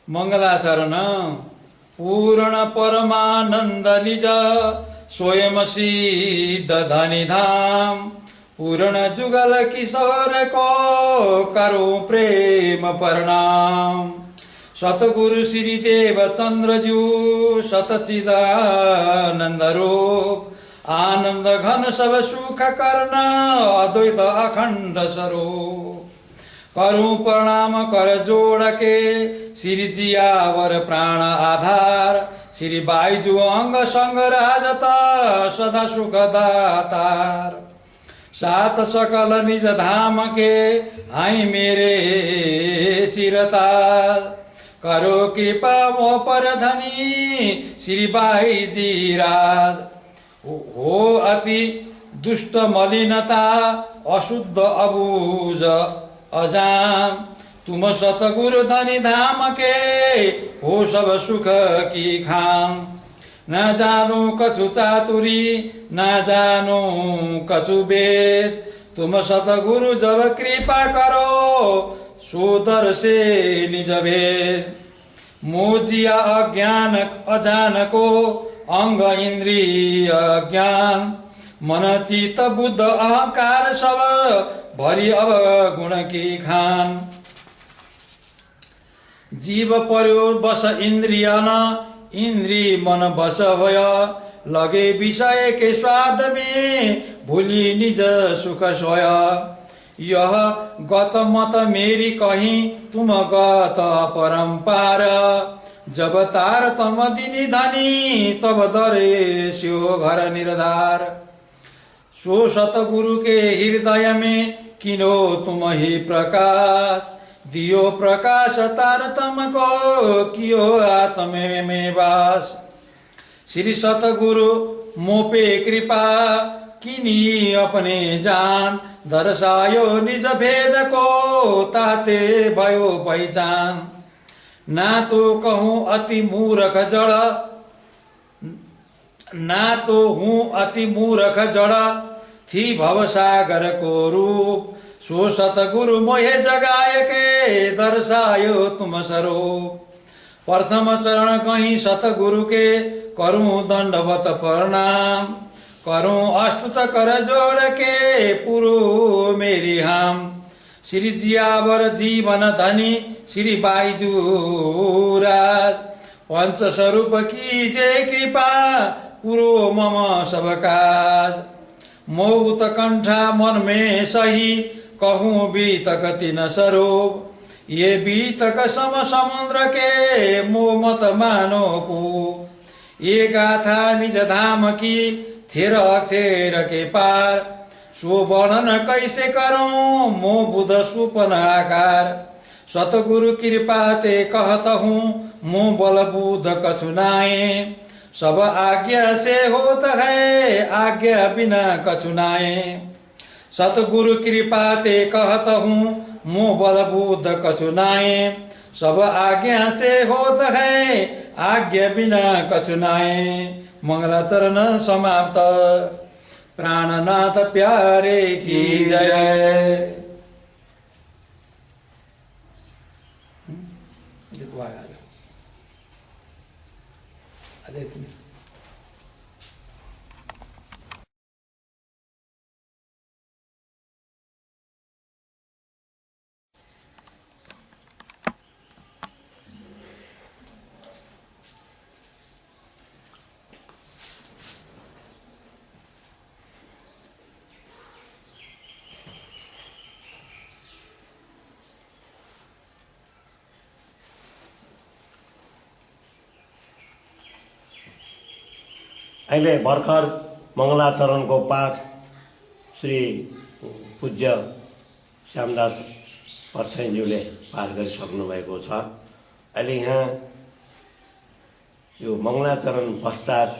मङ्गलाचरण पूर्ण परमानन्द निज स्वयं सिद्ध धनी धाम पूर्ण जुगल किशोर को करो प्रेम प्रणाम। सतगुरु श्री देव चन्द्रज्यू सतचिदानन्द रूप आनन्द घन सब सुख गर्न अद्वैत अखण्ड स्वरूप। करूं प्रणाम कर जोड़ के श्री जियावर प्राण आधार श्री बाईजू अंग संग राजता सदा सुख दातार। सात सकल निज धाम के आई मेरे सिरताज करो कृपा मो पर धनी श्री बाईजी राज। हो अति दुष्ट मलिनता अशुद्ध अबूझ अजान तुम सतगुरु धनी धाम के हो सब सुख की खान। न जानो कछु चातुरी न जानो कछु वेद तुम सतगुरु जब कृपा करो सोदर से निज भेद। मोजिया अज्ञान अजान को अंग इंद्रिय ज्ञान मन चित बुद्ध अहंकार सब भरी अब गुण की खान। जीव पर्यो बस इंद्रिय न इंद्री मन बस होय लगे विषय के स्वाद में भूली निज सुख सोय। यह गत मत मेरी कहीं तुम गत परम्पार जब तार तम दिनी धनी तब दरे स्यो घर निर्धार। सो सतगुरु के हृदय में किनो तुम ही प्रकाश दियो प्रकाश तारतम को कियो आत्म में वास। श्री सतगुरु मोपे कृपा किनी अपने जान दर्शायो निज भेद को ताते भयो पहिचान। ना तो कहूँ अति मूर्ख जड़ ना तो हूँ अति मूर्ख जड़ थी भव सागर को रूप। सो सतगुरु मोहे जगाए के दर्शायो तुम स्वरूप। प्रथम चरण कहीं सतगुरु के करूं दंडवत प्रणाम करूं अस्तुत कर जोड़ के पुरु मेरी हम। श्री जियावर जीवन धनी श्री बाईजू राज पंच स्वरूप की जय कृपा पुरो मम सब काज। मोह कंठा मन में सही कहूँ बीतक तीन स्वरूप ये बीतक सम समुद्र के मोह मत मानो को। ये गाथा निज धाम की छेर अक्षर के पार सो वर्णन कैसे करूं मोह बुध सुपन आकार। सतगुरु कृपा ते कहत हूँ मोह बल बुध कछुनाए सब आज्ञा से होत है आज्ञा बिना कछुनाए। सतगुरु कृपा ते कहत हूँ मुँह बल बुद्ध कछुनाए सब आज्ञा से होत है आज्ञा बिना कछुनाए। मंगलाचरण समाप्त। प्राणनाथ प्यारे की जय। अहिले भर्खर मङ्गलाचरणको पाठ श्री पूज्य श्यामदास परछाइज्यूले पाठ गरिसक्नु भएको छ। अहिले यहाँ यो मङ्गलाचरण पश्चात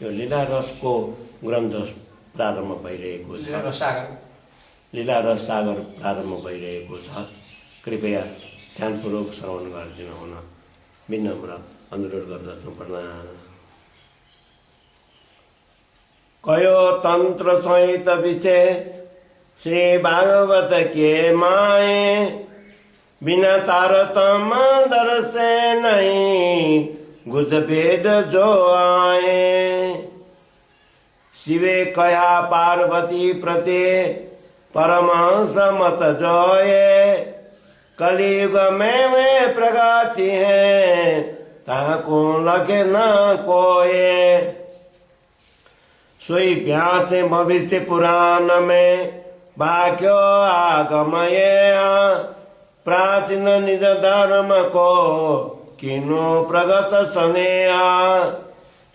यो लीला रसको ग्रन्थ प्रारम्भ भइरहेको छ। लीला रस सागर प्रारम्भ भइरहेको छ। कृपया ध्यानपूर्वक श्रवण गरिदिनु हुन विनम्र अनुरोध गर्दछु। प्रणाम। कयो तंत्र संहित विषय श्री भागवत के माए बिना तारतम दर्शे नहीं गुज भेद जो आए। शिवे कया पार्वती प्रते परमहंस मत जोए। कलयुग में वे प्रगति है ताको लगे न कोए। सोई व्यास भविष्य पुराण में वाक्य आगमय। प्राचीन निज धर्म को किनो प्रगत सनेया।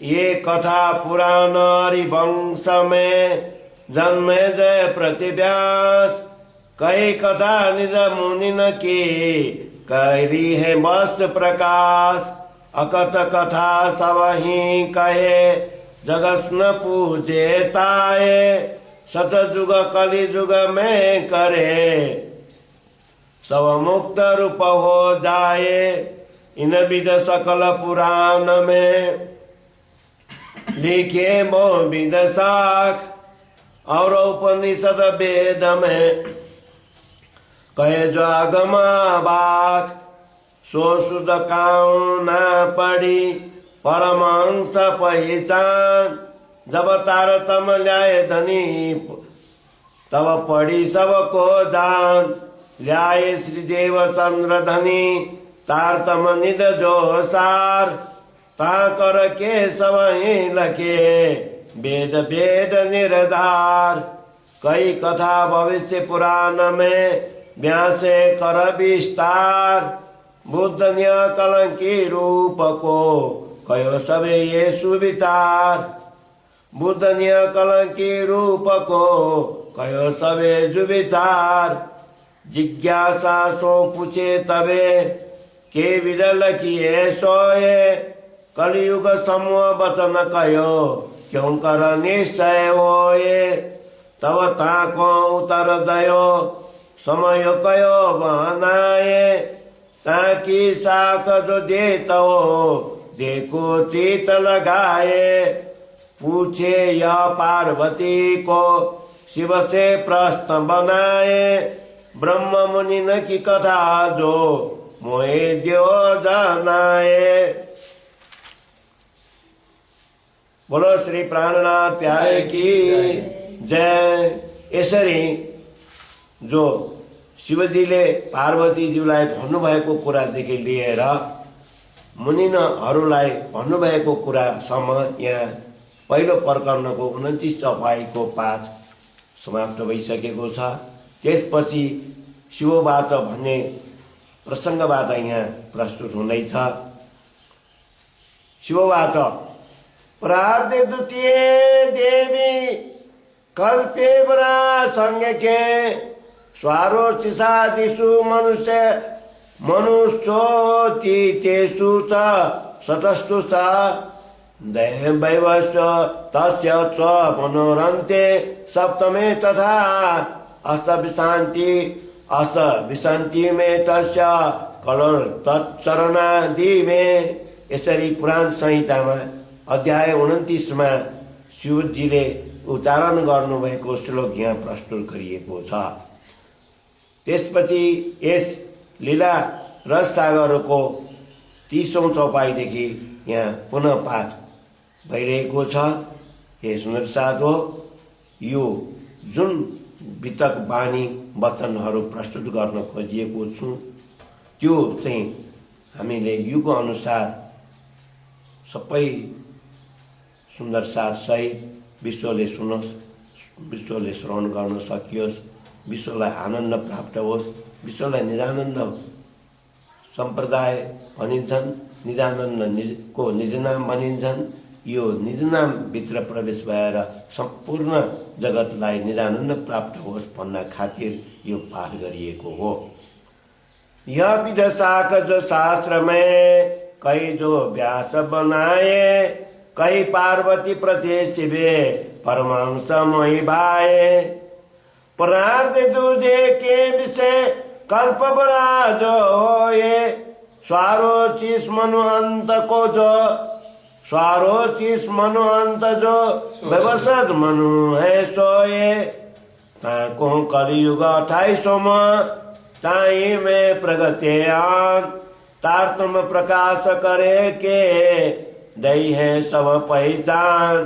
ये कथा पुराण हरिवंश में जन्मे जय प्रतिव्यास। कई कथा निज मुनि न की करी है मस्त प्रकाश। अकथ कथा सब ही कहे जगत न पूजे ताए। सतयुग कलि युग में करे सब मुक्त रूप हो जाए। इन विद सकल पुराण में लिखे मो विद शाख। और उपनिषद वेद में कहे जो आगम बाक। सो सुध काऊ न पड़ी परमहंस पहचान। जब तारतम ल्याए धनी तब पड़ी सबको जान। ल्याए श्री देव चंद्र धनी तारतम निध जो सार। ता कर के सब ही लखे वेद वेद निरधार। कई कथा भविष्य पुराण में व्यासे कर विस्तार। बुद्ध न्य कलंकी रूप को कयो सबे ये सुविचार। बुद्ध न्य कलंकी रूप को कयो सबे जुविचार। जिज्ञासा सो पूछे तबे के विदल किए सोए। कलयुग समूह वचन कयो क्यों कर निश्चय होए। तब ताको उतर दयो समय कयो बनाए। ताकि साक जो देत हो देखो चित लगाए। पूछे या पार्वती को शिव से प्रश्न बनाए। ब्रह्म मुनि न की कथा जो मोहे जो जनाए। बोलो श्री प्राणनाथ प्यारे की जय। यसरी जो शिवजीले पार्वतीज्यूलाई भन्नुभएको कुरादेखि लिएर मुनिनहरूलाई भन्नुभएको कुरासम्म यहाँ पहिलो प्रकरणको 29 चौपाईको पाठ समाप्त भइसकेको छ। त्यसपछि शिववाच भन्ने प्रसङ्गबाट यहाँ प्रस्तुत हुँदैछ। शिववाच प्रार्थे द्वितीय देवी कल्पे वरा संज्ञके। स्वारोचिषादिषु मनुष्य मनुष्योऽतीतेषु च शतस्तु च दैवैवस्य तस्य च मनोरन्ते सप्तमे तथा अष्टविशान्ति में तस्य कलर तत्चरणादि में। यसरी पुराण संहितामा अध्याय 29 मा शिवजीले उच्चारण गर्नुभएको श्लोक यहाँ प्रस्तुत गरिएको छ। त्यसपछि यस लीला रस सागरको 30औं चौपाईदेखि यहाँ पुनः पाठ भइरहेको छ। हे सुन्दर साथ हो, यो जुन वितक बानी वचनहरू प्रस्तुत गर्न खोजिएको छु त्यो चाहिँ हामीले युग अनुसार सबै सुन्दर साथ सहित विश्वले सुनोस्, विश्वले श्रवण गर्न सकियोस्, विश्वलाई आनन्द प्राप्त होस्। विश्वलाई निजानन्द सम्प्रदाय भनिन्छन्, निजानन्दको निज नाम भनिन्छन्। यो निज नाम भित्र प्रवेश भएर सम्पूर्ण जगतलाई निजानन्द प्राप्त होस् भन्न खातिर यो पाठ गरिएको हो। यह विध शाक जो शास्त्र में कई जो व्यास बनाए। कई पार्वती प्रति शिवे परमहंस मोहि भाए। प्रार्थ दूजे के विषय कल्प बड़ा जो होए। स्वारोचिस मनु अंत को जो स्वारोचिस मनु अंत जो व्यवसद मनु है सोए। ताको कलियुग 28वां ताई में प्रगत्यान तारतम प्रकाश करे के दई है सब पहचान।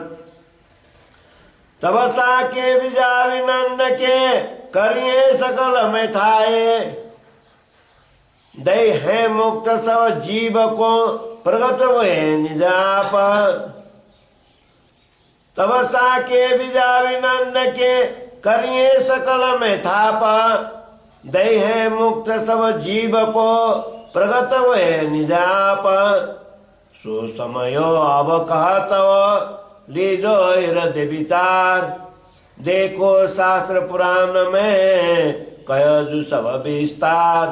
तब साके विजावी नंद के करिए सकल में थाए दई है मुक्त सब जीव को प्रगट हुए निजाप। तब साके विजावी नंद के करिए सकल में थाप दई है मुक्त सब जीव को प्रगट हुए निजाप। सो समयो अब कहतव लीजो हृदय विचार देखो शास्त्र पुराण में कयजु सब विस्तार।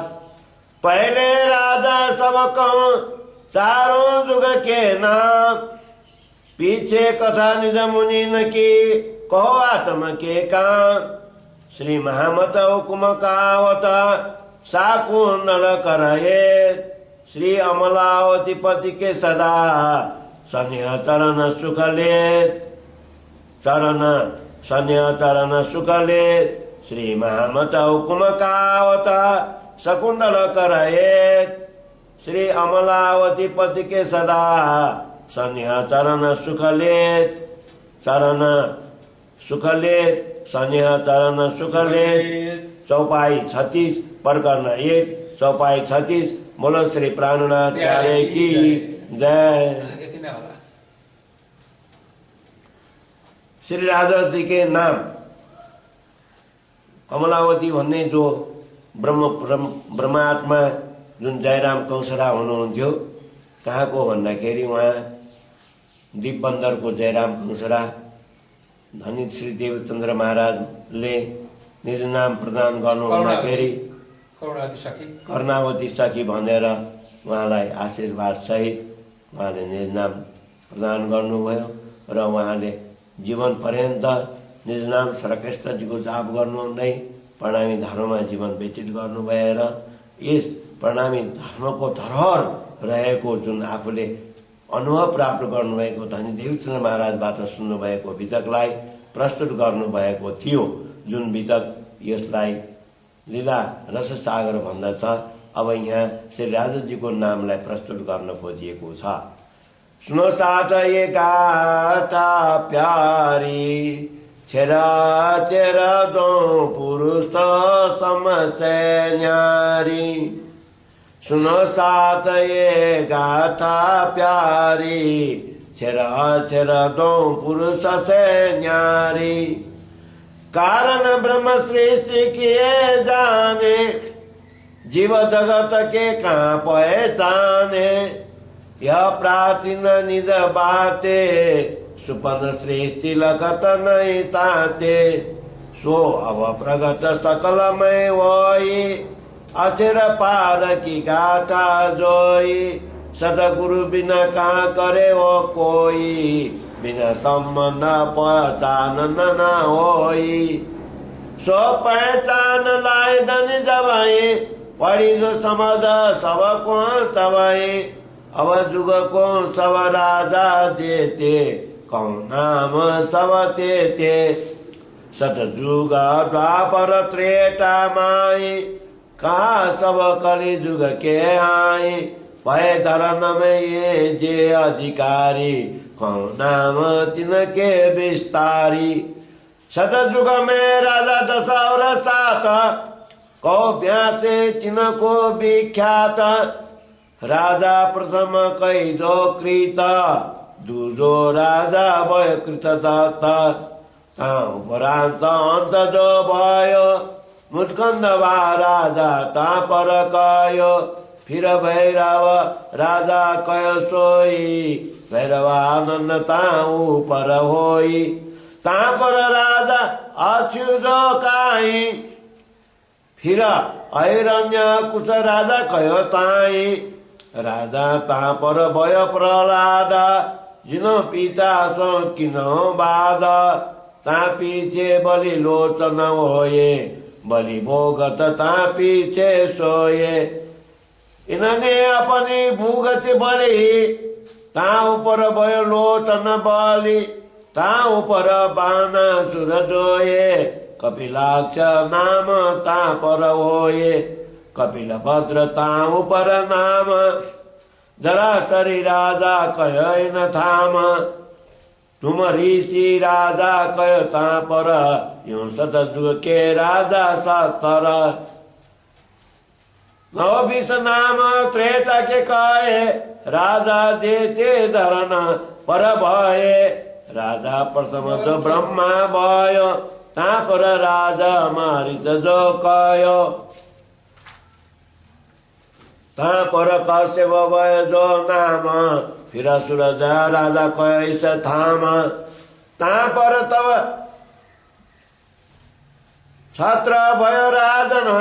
पहले राजा सब कहूं चारों जुग के नाम पीछे कथा निज मुनि न की कहो आत्म के काम। श्री महामत हुकुम कावत साकु नल करहे श्री अमलावती पति के सदा सन्य चरण सुखले चरण सन्य चरण सुखले श्री महामत हुकुम कावत शकुंडल करहे श्री अमलावती पति के सदा सन्य चरण सुखले चरण सुखले सन्य चरण सुखले। चौपाई 36 प्रकरण 1 चौपाई 36। बोलो श्री प्राणनाथ प्यारे की जय। श्री राजा जी के नाम कमलावती भन्ने जो ब्रह्मात्मा जुन जयराम कौशरा हुनुहुन्थ्यो कहाँको भन्दाखेरि उहाँ दीपबन्दरको जयराम कौशरा धनी श्री देवचन्द्र महाराजले निज नाम प्रदान गर्नु हुँदाखेरि कर्णावती सखी भनेर उहाँलाई आशीर्वाद सहित उहाँले निज नाम प्रदान गर्नुभयो र उहाँले जीवन पर्यन्त निज नाम श्रीकृष्णजीको जाप गर्नुहुँदै प्रणामी धर्ममा जीवन व्यतीत गर्नुभयो र यस प्रणामी धर्मको धरोहर रहेको जुन आफूले अनुभव प्राप्त गर्नुभएको धनी देवचन्द्र महाराजबाट सुन्नुभएको वितकलाई प्रस्तुत गर्नुभएको थियो। जुन वितक यसलाई लीला रससागर भन्दछ। अब यहाँ श्री राजाजीको नामलाई प्रस्तुत गर्न खोजिएको छ। सुनो साथ ये गाथा प्यारी छेरा चेरा दो पुरुष समसे न्यारी। सुनो साथ ये गाथा प्यारी छेरा छेरा दो पुरुष से न्यारी। कारण ब्रह्म सृष्टि किए जाने जीव जगत के कहाँ पहचाने। यह प्राचीन निज बाते सुपन सृष्टि लगत नहीं ताते। सो अब प्रगट सकल में वही अचिर पार की गाथा जोई। सदगुरु बिना कहाँ करे वो कोई बिना संबंध पहचान न होई। सो पहचान लाए धनी जबाई पढ़ी जो समझ सब को तबाई। अब जुग को सब राजा जेते कौन नाम सब तेते। सतजुग द्वापर त्रेता माई कहा सब कली जुग के आई। भय धरन में ये जे अधिकारी कौन नाम तिनके विस्तारी। सतजुग में राजा 10 और 7 कौ ब्यासे तिनको विख्यात। राजा प्रथम कै जो कृत दूजो राजा भयो कृत दत्त। उपरान्त अन्त जो भयो मुस्कन्द राजा ता पर कयो। फिर भैरव राजा कयो सोई भैरवानन्द ताऊ पर होई। ता पर राजा अछु जो काई फिर ऐरण्य कुश राजा कयो ताई। राजा ता पर भयो प्रहलाद जिनो पिता सो किनो बाद। ता पीछे बलि लोचन होए बलि भोगत ता पीछे सोए। इन्होंने अपनी भूगत बलि ता ऊपर भयो लोचन बलि। ता ऊपर बाना सुर जोए कपिलाक्ष नाम ता पर होए। कपिल भद्र ताऊ पर नाम जरासरी राजा कय न थाम तुम ऋषि राजा कय ता पर यूं सत जुग के राजा सतर नवविष नाम त्रेता के कहे राजा जेते धरन पर भये राजा प्रथम जो ब्रह्मा भयो ता पर राजा मारिच जो कयो ता पर कश्यप भयो जो नाम फिर सूरज राजा कैस थाम ता पर तब छत्र भयो राजन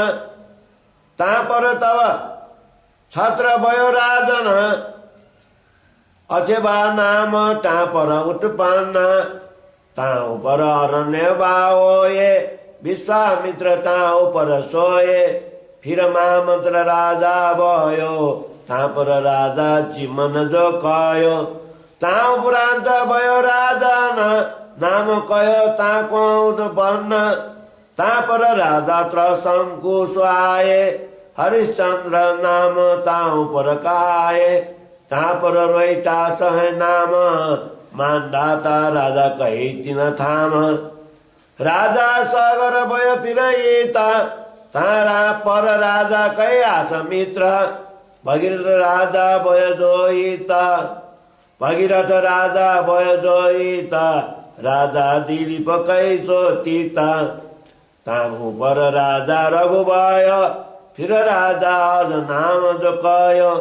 ता पर तब छत्र भयो राजन अथवा नाम ता पर उत्पन्न ता पर अरण्य बाओए विश्वामित्र ता पर सोए फिर महामंत्र राजा भयो ता पर राजा चिमन जो कयो ता उपरांत भयो राजा नाम कयो ता को उत्पन्न ता पर राजा त्रसंकुश आए हरिश्चंद्र नाम ता पर कहाए ता पर रोहिता सह नाम मानदाता राजा कही तिन थाम राजा सागर भयो फिरता तारा पर राजा कही आसमित्र भगीरथ राजा भयो जोइता भगीरथ राजा भयो जोइता राजा दिलीप कही सोतिता तामु पर राजा रघु भयो फिर राजा अज नाम जो कयो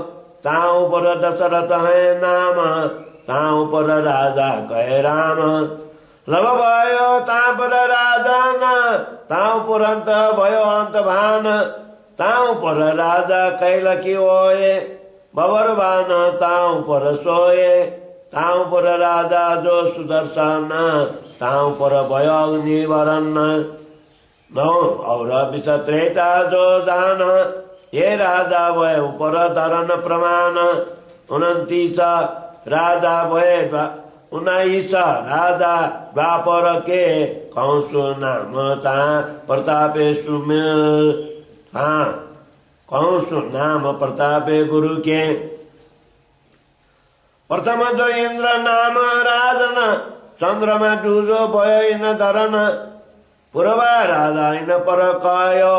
ताऊ पर दशरथ है नाम ताऊ पर राजा कहे राम लव भयो ता पर राजा न ताऊ पुरंत भयो अंत भान ताऊ पर राजा कैलकी ओए बबरवान ताऊ पर सोए ताऊ पर राजा जो सुदर्शन ताऊ पर भयो अग्नि वरन नौ और विष त्रेता जो जान ये राजा भय पर धरन प्रमाण 29 राजा भय 19 राजा द्वापर के कौशो नाम ता प्रतापे सुमेल हाँ कौशो नाम प्रतापे गुरु के प्रथम जो इंद्र नाम राजन चंद्रमा डूजो भय इन धरन पूर्व राजा इन पर कयो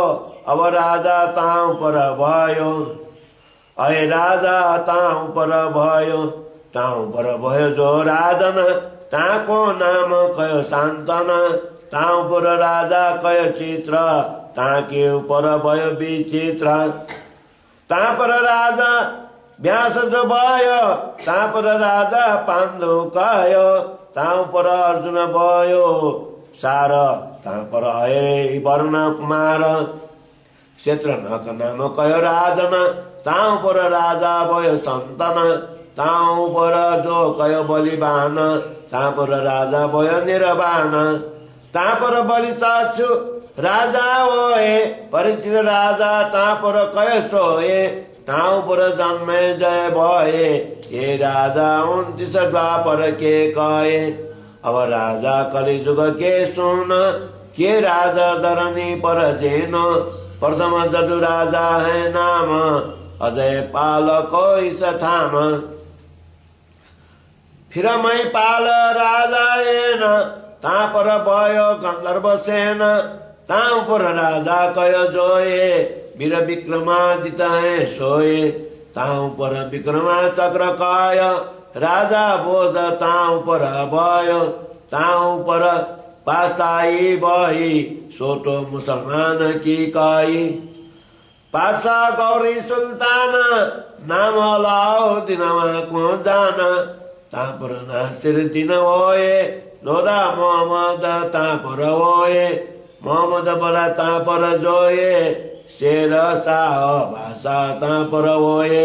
अब राजा ताऊ पर भयो अय राजा ताऊ पर भयो ताऊ पर भयो जो राजन ताको नाम कयो शान्तन ताऊ पर राजा कयो चित्र ताके ऊपर भयो विचित्र ता पर राजा व्यास जो भयो ता पर राजा पाण्डु कयो ताऊ पर अर्जुन भयो सार ता पर हरे वर्ण कुमार क्षेत्र नक नाम कयो राजन ताऊ पर राजा भयो सन्तन ताऊ पर जो कयो बलिवान ता पर राजा भयो निर्वाण ता पर बलि चाचु राजा होए परिचित राजा ता पर कयो सोए ताऊ पर जन्मे जय भए ये राजा 29 द्वापर के कहे अब राजा कलिजुग के सुन के राजा धरनी पर जेन प्रथम जदु राजा है नाम अजय पालको इस थाम फिर मै पाल राजा न ता पर भयो गंधर्व सेन ता पर राजा कयो जोए वीर विक्रमादित्य है सोए ताऊ पर विक्रमा चक्र काय राजा बोध ताऊ पर भयो ताऊ पर पासाई बही सोटो मुसलमान की काई पासा गौरी सुल्तान नाम लाओ दिनमा को जान ता पर नासिर दिन होए नोरा मोहम्मद ता पर होए मोहम्मद बड़ा ता पर जोए शेर शाह भाषा ता पर होए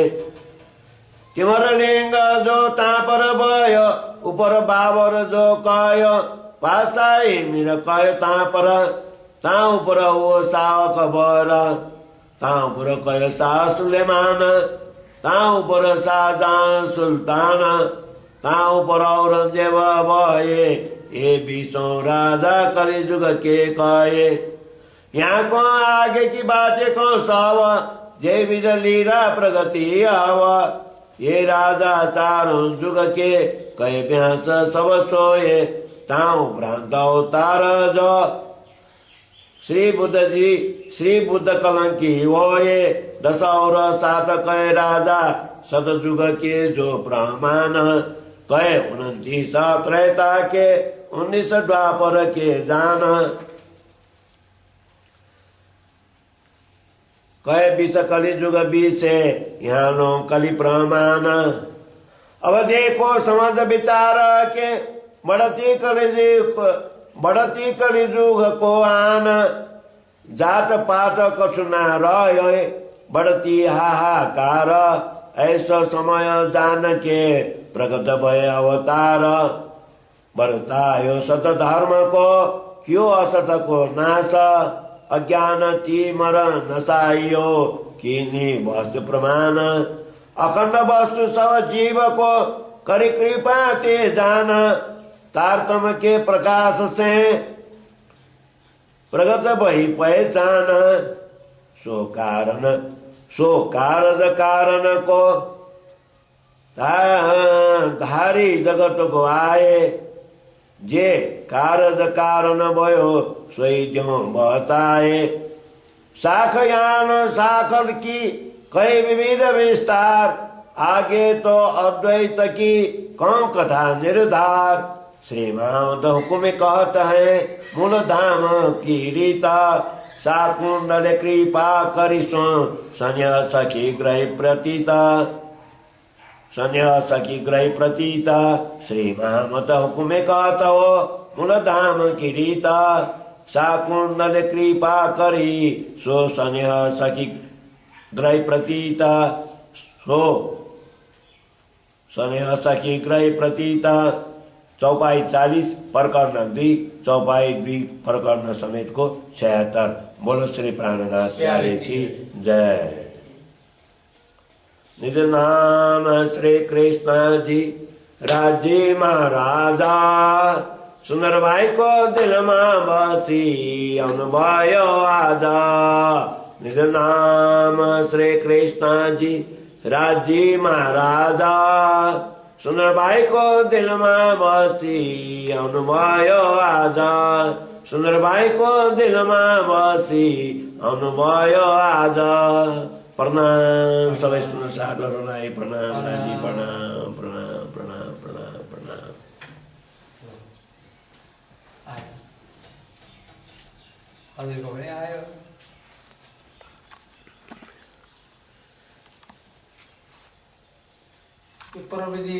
तिमर लिंग जो ता पर भयो ऊपर बाबर जो कयो पासाई मिर कयो ता पर वो सावक बर ता पर कयो शाह सुलेमान ता पर शाहजहां सुल्तान ता पर औरंगजेब भए ए 20 राजा कलिजुग के कहे यहाँको आगे की बाटेको सब जे विध लीला प्रगति आव ये राजा चारों जुग के कहे ब्यास सब सोए ताऊ भ्रांत अवतार जो श्री बुद्ध कलंकी होए 10 और 7 कहे राजा सतयुग के जो प्रमाण कहे 29 त्रेता के 19 द्वापर के जान कहे 20 कली युग 20 यहाँ नो कली प्रमाण। अब देखो समझ विचार के बढ़ती कलिजुग को आन जात पात कसुना रहे बढ़ती हाहाकार ऐसा समय जान के प्रगट भय अवतार बढ़ता यो सत धर्म को क्यों असत को नाश अज्ञान तिमर नसाइयो किनी वस्तु प्रमाण अखंड वस्तु सब जीव को करी कृपा ते जान तारतम के प्रकाश से प्रगट भई पहचान सो कारज कारण को धारी जगत को आए जे कारज कारण भयो सोई ज्यों बताए शाख यान शाखर की कई विविध विस्तार आगे तो अद्वैत की कौन कथा निर्धार श्री महामद हुकुम कहत है मूल धाम की रीता साकुंडल कृपा करिसो सन्यास की ग्रह प्रतीता सन्यास की ग्रह प्रतीता श्री महामद हुकुम कहत हो मूल धाम की रीता साकुंडल कृपा करी सो सन्यास की ग्रह प्रतीता सो सन्यास की ग्रह प्रतीता चौपाई 40 प्रकरण 2 चौपाई 2 प्रकरण समेत को 76। बोलो श्री प्राणनाथ प्यारे की जय। निज नाम श्री कृष्ण जी राजी महाराजा सुंदर भाई को दिल में बसी अनुभयो आजा निज नाम श्री कृष्ण जी राजी महाराजा सुंदर भाई को दिल में बसी अनुभयो आजा सुंदर भाई को दिल में बसी अनुभयो आजा। प्रणाम सबै सुन साधुहरूलाई प्रणाम दाजी प्रणाम प्रणाम प्रणाम प्रणाम प्रणाम। हजुरको पनि आयो प्रविधि